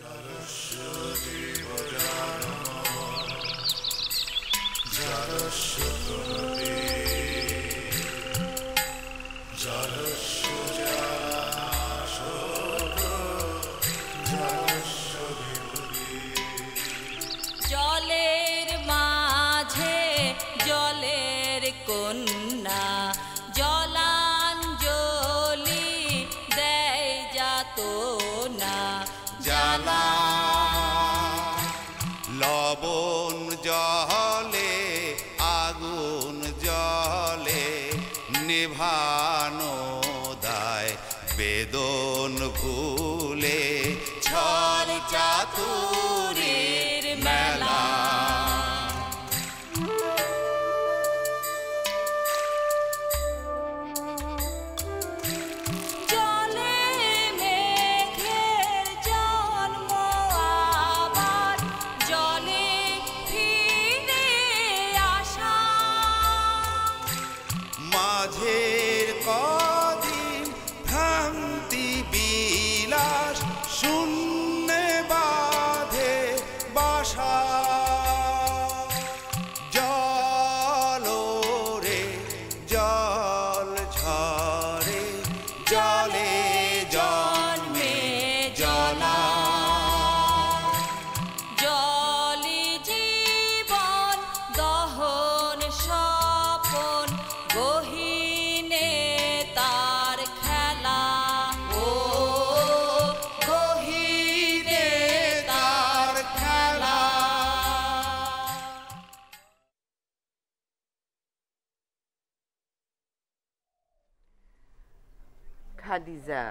জলস্য জীবজানম জলস্য প্রণতি জলস্য জলাশোক জলস্য বিভূতি জলের মাঝে জলের কন্যা জলাঞ্জলি দেয় যাত না জ্বালা লবণ জলে আগুন জলে নিভানো দায় বেদন ভুলে ছল চাতুরীর মেলা জলে মেঘের জন্ম আবার জলে ফিরে আসা মাঝের কদিন ভ্রান্তি বিলাস শূন্যে বাঁধে বাসা জল রে জল ঝরে জলে জন্মে জলা জলি জীবন দহন স্বপন গহীনে তার খেলা ও গহীনে তার খেলা খাদিজা,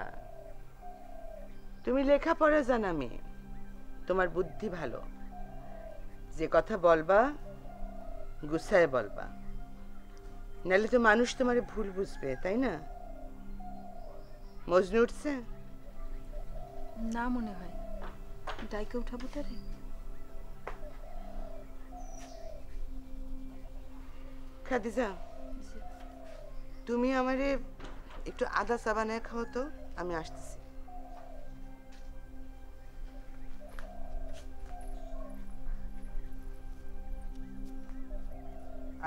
তুমি লেখাপড়া জানা মেয়ে, তোমার বুদ্ধি ভালো, যে কথা বলবা গুছায় বলবা, নাহলে তো মানুষ তোমারে ভুল বুঝবে, তাই না? মজনু উঠছে? না মনে হয়, ডাইকে উঠাবো তারে। খাদিজা, তুমি আমারে একটু আদা চা বানায় খাও তো, আমি আসতেছি।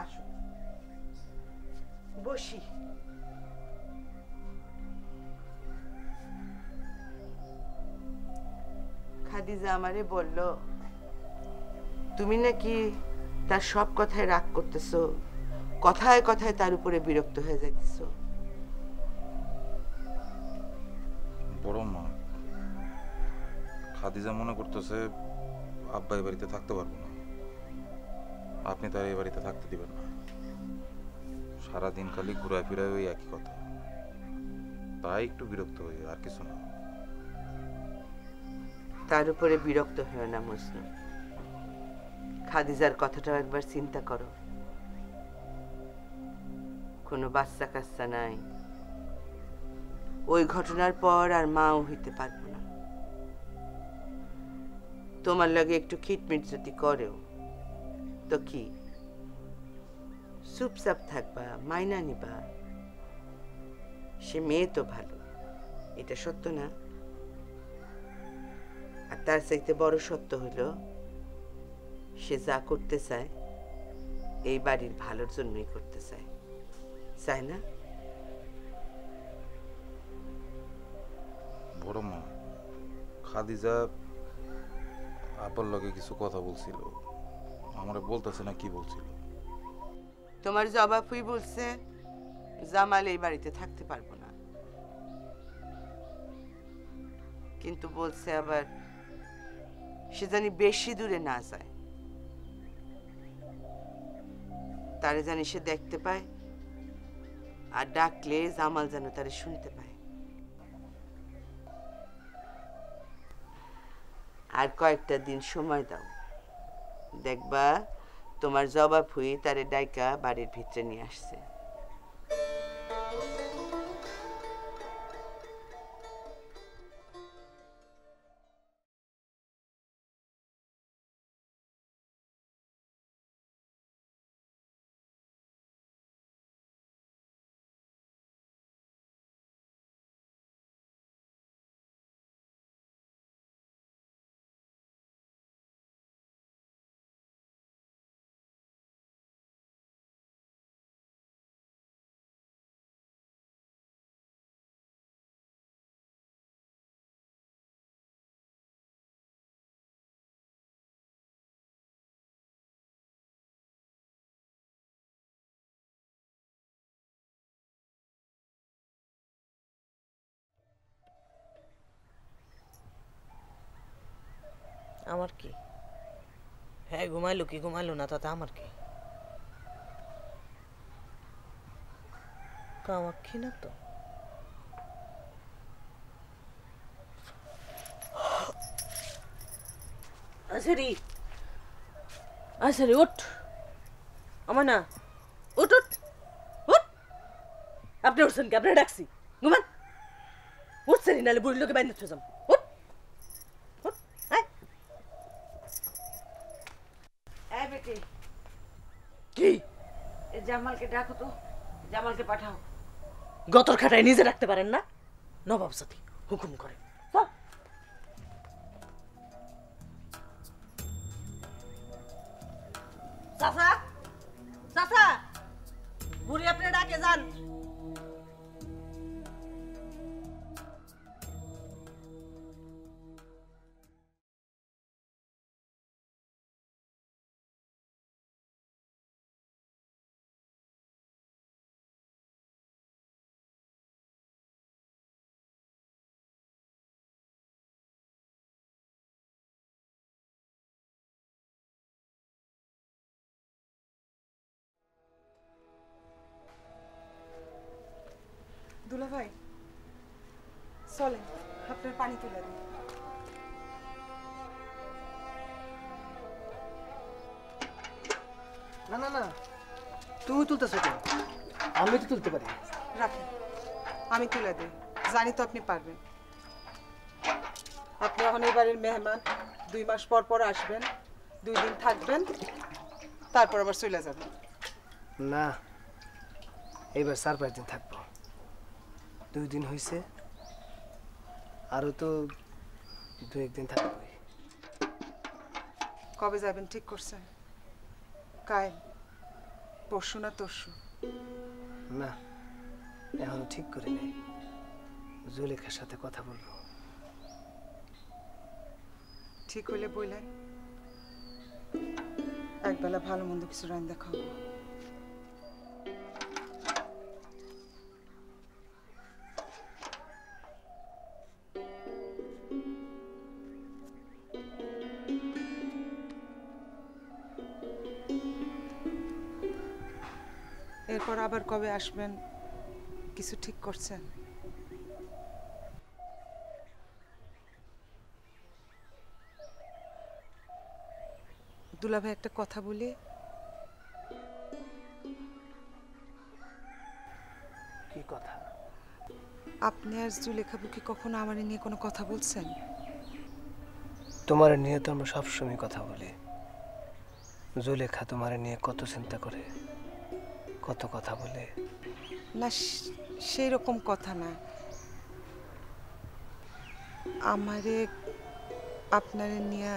আসো, বসি। খাদিজা আমারে বলল তুমি নাকি তার সব কথায় রাগ করতেছো, কথায় কথায় তার উপরে বিরক্ত হয়ে যাইতেছো। বড় মা, খাদিজা মনে করতেছে আব্বা এই বাড়িতে থাকতে পারবো না, আপনি তার এই বাড়িতে থাকতে দিবেন না। সারাদিন খালি ঘুরায় ফিরায় ওই একই কথা, তাই একটু বিরক্ত হই, আর কিছু না। তার উপরে বিরক্ত হয় না মজনু, খাদিজার কথাটাও একবার চিন্তা করো। কোনো বাচ্চা কাচ্চা নাই, ওই ঘটনার পর আর মাও হইতে পারবো না। তোমার লাগে একটু খিটমিট যদি করেও তো কি, চুপচাপ থাকবা, মাইনা নিবা। সে মেয়ে তো ভালো, এটা সত্য না? আর তার চাইতে বড় সত্য হইল সে যা করতে চায় এই বাড়ির ভালোর জন্যই করতে চায়, চায় না? বড় মা, খাদিজা আব্বার লগে কিছু কথা বলছিল, আমারে বলতেছে না কি বলছিল। তোমার জবাবই বলছে জামাল এই বাড়িতে থাকতে পারবো না, কিন্তু বলছে আবার সে জানি বেশি দূরে না যায়, তারে জানি সে দেখতে পায়, আর ডাকলে জামাল যেন তারে শুনতে পায়। আর কয়েকটা দিন সময় দাও, দেখবা তোমার জবাব হয়ে তারে ডাইকা বাড়ির ভিতরে নিয়ে আসছে। আমার কি? হ্যাঁ ঘুমাইলো কি ঘুমাইলো না তাতে আমার কি? কামাক্ষী না তো। আশারি আশারি উঠ, আমার না, উঠ উঠ উঠ। আপনি উঠছেন কি? আপনার ডাকছি, ঘুমান। উঠছেন নাহলে বুড়ির লোকে বাইন্দে যাম। উঠ উঠ। এই বেটি, কি জামালকে ডাকো তো, জামালকে পাঠাও। গতর খাটায় নিজে রাখতে পারেন না? নবাব সাথী হুকুম করে। চাচা চাচা, বুড়ি আপনি ডাকে যান। দুলা ভাই চলেন, আপনার পানি তুলে দিন। না না না, তুমি তুলতেছো কেন? আমি তো তুলতে পারি। রাখেন, আমি তুলে দিই, জানি তো আপনি পারবেন। আপনি এখন এই বাড়ির মেহমান, 2 মাস পর পর আসবেন, 2 দিন থাকবেন, তারপর আবার চলে যাবেন। না, এইবার 4-5 দিন থাকবো। 2 দিন হয়েছে, আরো তো 2-1 দিন থাকবো। কবে যাবেন ঠিক করছেন? কাল, পরশু না তরশু? না, এখনো ঠিক করে নেই। জুলেখার সাথে কথা বলবো। ঠিক হইলে বললেন, একবেলা ভালো মন্দ কিছু রান্না খাবো। এরপর আবার কবে আসবেন কিছু ঠিক করছেন? দুলাভাই একটা কথা বলি। কি কথা? আপনি আর জুলেখাবু কি কখনো আমার নিয়ে কোনো কথা বলছেন? তোমার নিয়ে তো আমরা সবসময় কথা বলি। জুলেখা তোমার নিয়ে কত চিন্তা করে, কত কথা বলে। না, সেই রকম কথা না। আমারে আপনারে নিয়ে।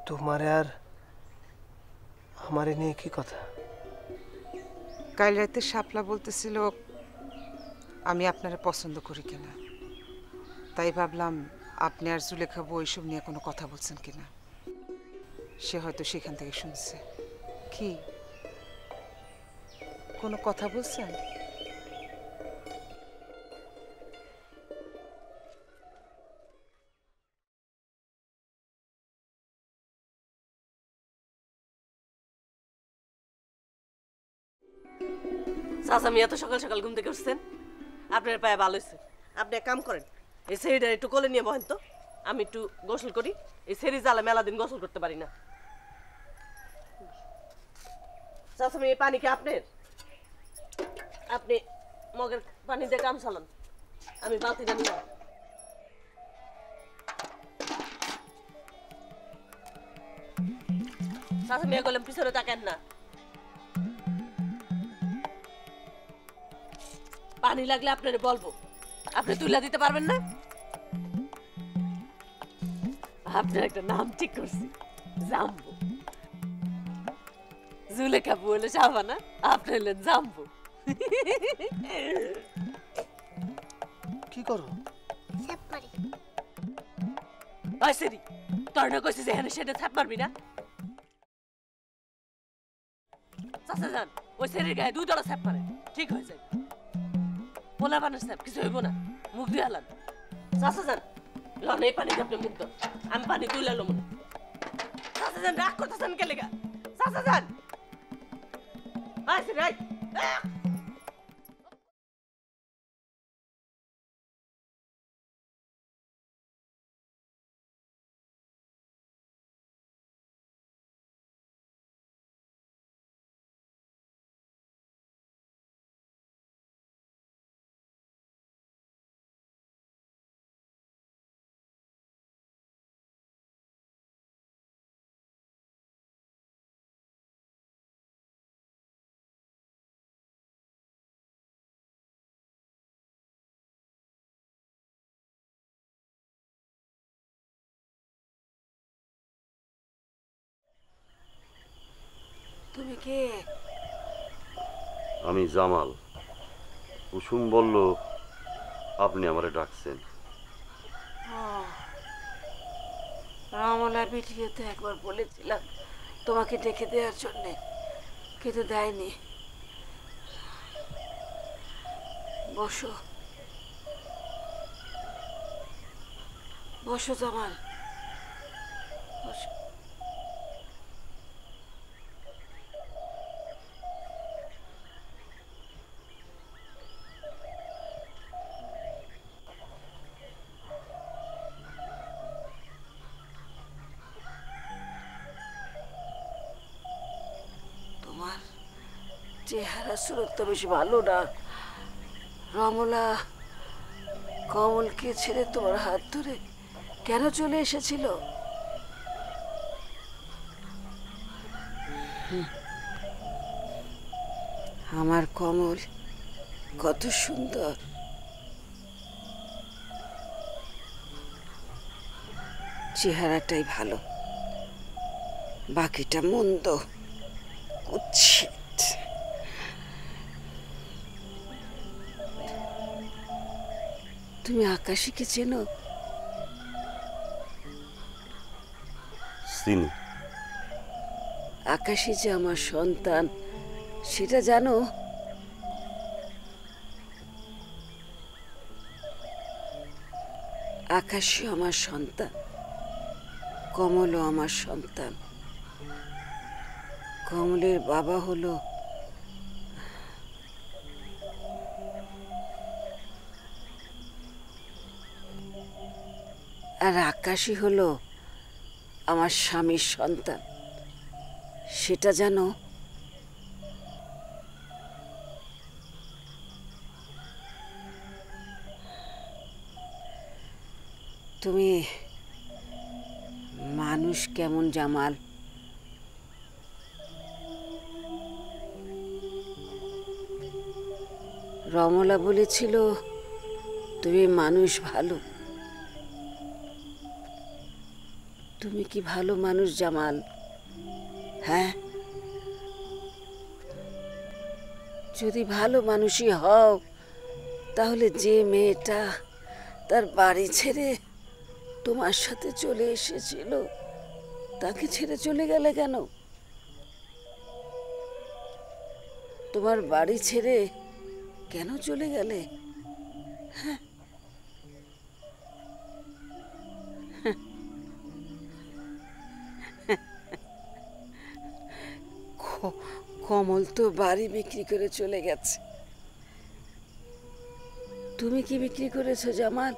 তোমার আর আমারে নিয়ে কি কথা? কাল রাতে শাপলা বলতেছিল আমি আপনারে পছন্দ করি কিনা, তাই ভাবলাম আপনি আর জুলেখাবু ওইসব নিয়ে কোনো কথা বলছেন কিনা। সে হয়তো সেখান থেকে শুনছে। কি কোনো কথা বলছেন? চাচা মিয়া তো সকাল সকাল ঘুম থেকে উঠছেন, আপনার পায়ে ভালো হয়েছে। আপনি এক কাম করেন, এই সেরিটা একটু কোলে নিয়ে বহেন তো, আমি একটু গোসল করি। এই সেরি জ্বালা মেলা দিন গোসল করতে পারি না। চাচা মিয়া, এই পানি কি আপনার? আপনি মগের পানি দিয়ে কাম চালান, আমি বালতিটা নিলাম। চাচা মিয়া করলাম পিছনে তাকেন না। পানি লাগলে আপনারে বলবো, আপনি তুলে দিতে পারবেন না? আপনার একটা নাম ঠিক করছি, জাম্বু। জুলেখা বলে সাবানা, আপনি হলেন জাম্বু। কি করো? সেরি তোর না কইছিস এখানে সেটা থাপ মারবি না? চাচা যান, ওই সেরির গায়ে 2 দড়া ছাপ মারে, ঠিক হয়ে যায়। পোলা বানার ছাপ কিছু হইব না, মুখ দিয়ে হালান। চাচা যান, লনে পানি দিয়ে আপনি মুখ ধর আমি পানি তুলে লো মনে চাচা যান রাগ করতেছেন কে লেগা চাচা যান আসি রাই তুমি কে? আমি জামাল। কুসুম বলল আপনি আমারে ডাকছেন। রমলা বিটিকে একবার বলেছিলাম তোমাকে ডেকে দেওয়ার জন্যে, কিন্তু দেয়নি। বসো বসো জামাল, বসো। তোমার চেহারা সুরত তো বেশি ভালো না। রমলা কমলকে ছেড়ে তোমার হাত ধরে কেন চলে এসেছিল? আমার কমল কত সুন্দর, চেহারাটাই ভালো, বাকিটা মন্দ, কুৎসিত। তুমি আকাশীকে চেনো? চিনি। আকাশী যে আমার সন্তান সেটা জানো? আকাশী আমার সন্তান, কমলও আমার সন্তান। কমলের বাবা হলো আর আকাশী হলো আমার স্বামীর সন্তান, সেটা জানো? তুমি মানুষ কেমন জামাল? রমলা বলেছিল তুমি মানুষ ভালো। তুমি কি ভালো মানুষ জামাল? হ্যাঁ, যদি ভালো মানুষই হও তাহলে যে মেয়েটা তার বাড়ি ছেড়ে তোমার সাথে চলে এসেছিল তাকে ছেড়ে চলে গেলে কেন? তোমার বাড়ি ছেড়ে কেন চলে গেলে? হ্যাঁ, কমল তো বাড়ি বিক্রি করে চলে গেছে। তুমি কি বিক্রি করেছো জামাল?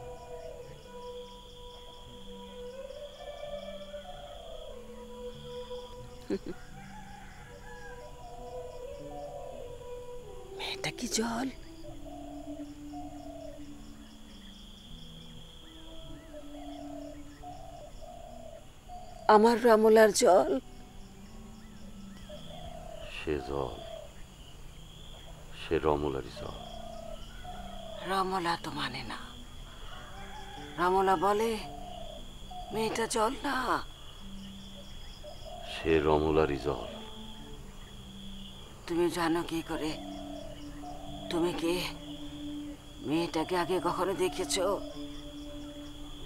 মেয়েটা কি জল? আমার রমলার জল? সে জল, সে রমলারই জল। রমলা তো মানে না। রমলা বলে মেয়েটা জল না। সে রমলারই জল। তুমি জানো কি করে? তুমি কি মেয়েটাকে আগে কখনো দেখেছো?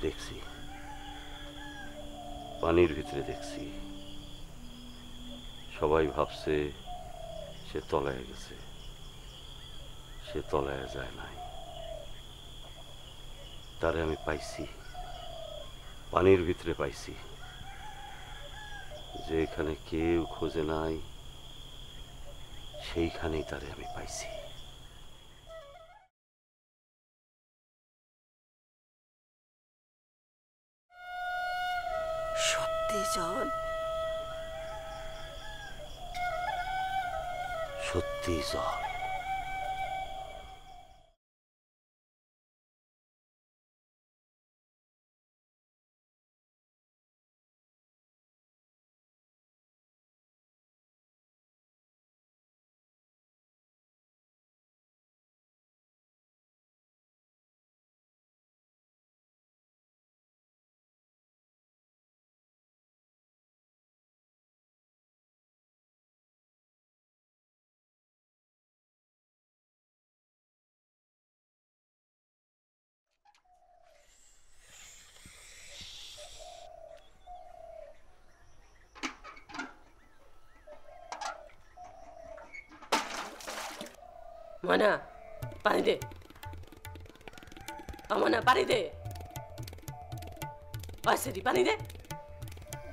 দেখছি, পানির ভিতরে দেখছি। সবাই ভাবছে সে তলায় গেছে, সে তলায় যায় নাই। তারে আমি পাইছি, পানির ভিতরে পাইছি, যেখানে কেউ খোঁজে নাই সেইখানেই তারে আমি পাইছি। সত্যি জন? সত্যি জল। ময়না পানি দে, ময়না পানি দে, সেটি পানি দে।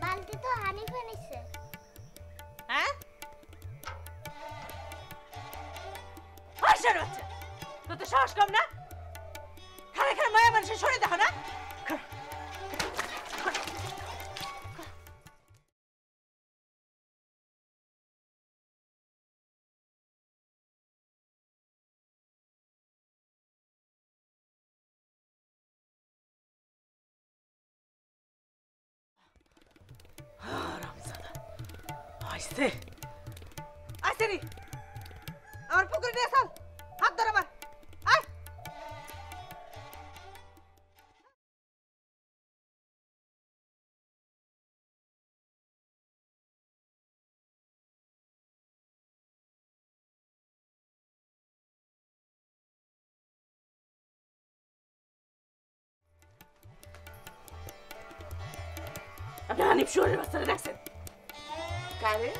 বালতি তো হানিফে নিছে। হ্যাঁ বাচ্চা, তোর তো সাহস কম না? খানে খানে মায়া মানুষের সরে দেখো না। আমার পুকুরে নিয়ে চল, হাত ধর আমার। আপনি হানিফ শহরের বাচ্চারা দেখছেন? কারে?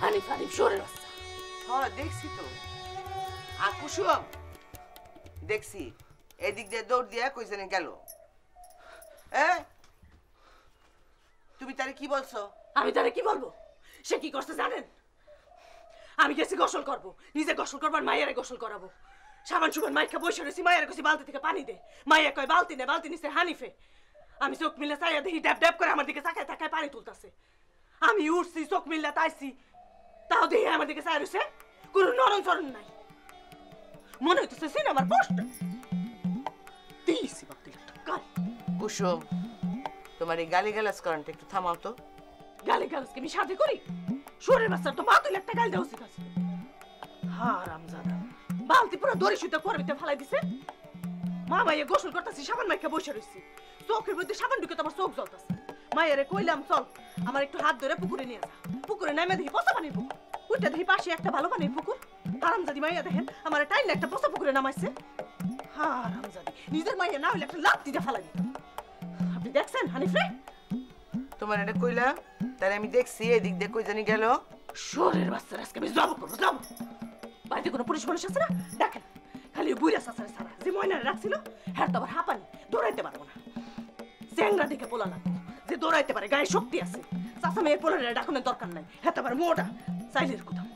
হানিফ শহরের বাচ্চা। হ্যাঁ দেখছি তো। আর কুসুম দেখছি এদিক দিয়ে দৌড় দিয়া কই জানি গেল। তুমি তারে কি বলছো? আমি তারে কি বলবো? সে কি করছে জানেন? আমি গেছি গোসল করবো, নিজে গোসল করবো আর মায়ের গোসল করাবো। সাবান সুবান মাইকা বসে রয়েছি, মায়ের কাছে বালতি থেকে পানি দে। মাইয়া কয় বালতি নে, বালতি নিছে হানিফে। আমি চোখ মিলে চাইয়া দেখি ড্যাপ ড্যাপ করে আমার দিকে তাকায় তাকায় পানি তুলতেছে। আমি উঠছি, চোখ মিললে তাইছি, তাও দেখি আমার দিকে চাই রয়েছে, কোনো নরম চরণ নাই। মনে হইতেছে সিন আমার পোস্ট দিয়েছি। কুসুম, তোমার এই গালি গালাজ করানটা একটু থামাও তো। গালি গালাজকে আমি সাথে করি? শরীর বাচ্চার তো মা তুই একটা গাল দেওয়া উচিত আছে। হারামজাদা বালতি পুরো দড়ি সুতা করবিতে ফেলাই দিছে। মা মাইয়া গোসল করতেছি, সাবান মাইকা বসে রয়েছি, চোখের মধ্যে সাবান ঢুকে তো আমার চোখ জ্বলতেছে। মায়েরে কইলাম চল আমার একটু হাত ধরে পুকুরে নিয়ে যা। পুকুরে নামে দেখি পচা পানির পুকুর, ওইটা দেখি পাশে একটা ভালো পানির পুকুর। হারামজাদি মাইয়া দেখেন আমার টাইলে একটা পচা পুকুরে নামাইছে। হারামজাদি নিজের মাইয়া না হইলে একটা লাত্তি দিয়ে ফেলাই দিত। আপনি দেখছেন হানিফ রে? তোমার এটা কইলা তারে আমি দেখছি এদিক দিয়ে কই জানি গেল। শহরের বাচ্চারা আজকে আমি জব করবো, জব। বাড়িতে কোনো পুলিশ মানুষ আছে না? দেখেন খালি বুড়া চাচারে সারা যে ময়নারে রাখছিল, হ্যাঁ তো আবার হাঁপানি, দৌড়াইতে পারবো না। চ্যাংরা দিকে পোলা লাগবো যে দৌড়াইতে পারে, গায়ে শক্তি আছে। চাচা মেয়ের পোলারে ডাকনের দরকার নাই, হ্যাঁ তো আবার মোটা চাইলের কোথাও।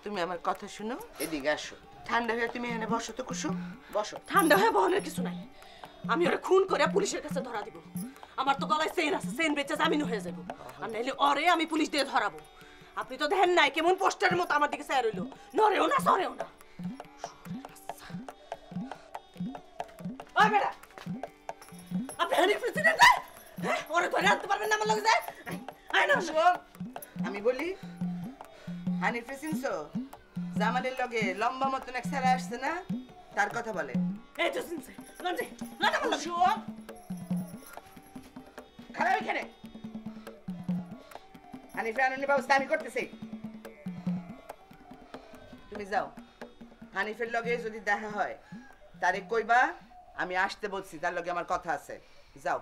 তুমি আমার কথা শুনো, এদিকে আসো। ঠান্ডা হয়ে তুমি এখানে বসো তো কুসুম, বসো। ঠান্ডা হয়ে বহনের কিছু নাই, আমি ওরা খুন করে পুলিশের কাছে ধরা দিব। আমার তো গলায় চেইন আছে, চেইন বেচে জামিন হয়ে যাবো। আর নাইলে ওরে আমি পুলিশ দিয়ে ধরাবো। আপনি তো দেখেন নাই কেমন পোস্টারের মতো আমার দিকে চাই রইল, নরেও না সরেও না। ওই বেটা, আপনি হানিফ প্রেসিডেন্ট না? হ্যাঁ, ওরে ধরে আনতে পারবেন না আমার লগে যায়? আয় না শোন, আমি বলি হানিফে চিনছো? জামালের লগে লম্বা মতন এক ছেলে আসছে না, তার কথা বলে। এই তো চিনছে, লঞ্জে না না বলো শোন, খারাপ এখানে। হানিফে আনন্দের ব্যবস্থা আমি করতেছি। তুমি যাও, হানিফের লগে যদি দেখা হয় তারে কইবা আমি আসতে বলছি, তার লগে আমার কথা আছে। যাও।